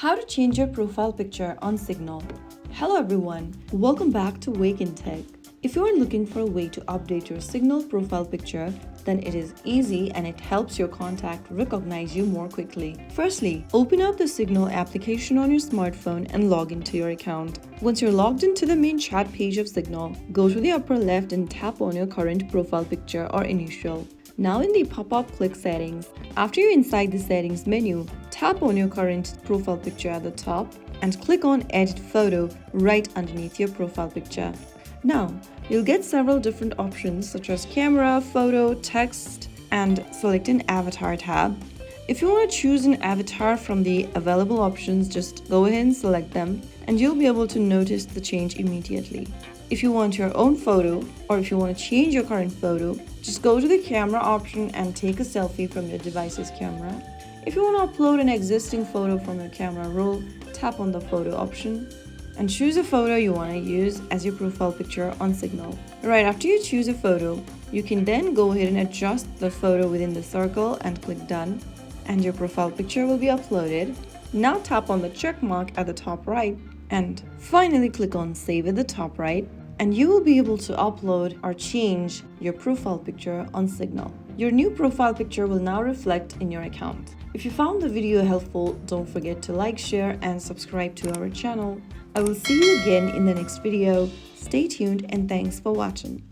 How to change your profile picture on Signal. Hello everyone, welcome back to Wake&Tech. If you are looking for a way to update your Signal profile picture, then it is easy and it helps your contact recognize you more quickly. Firstly, open up the Signal application on your smartphone and log into your account. Once you're logged into the main chat page of Signal, go to the upper left and tap on your current profile picture or initial. Now in the pop-up, click Settings. After you're inside the Settings menu, tap on your current profile picture at the top and click on Edit Photo right underneath your profile picture. Now, you'll get several different options such as camera, photo, text, and select an avatar tab. If you want to choose an avatar from the available options, just go ahead and select them and you'll be able to notice the change immediately. If you want your own photo or if you want to change your current photo, just go to the camera option and take a selfie from your device's camera. If you want to upload an existing photo from your camera roll, tap on the photo option and choose a photo you want to use as your profile picture on Signal. Right after you choose a photo, you can then go ahead and adjust the photo within the circle and click Done, and your profile picture will be uploaded. Now tap on the check mark at the top right and finally click on Save at the top right, and you will be able to upload or change your profile picture on Signal. Your new profile picture will now reflect in your account. If you found the video helpful, don't forget to like, share, and subscribe to our channel. I will see you again in the next video. Stay tuned and thanks for watching.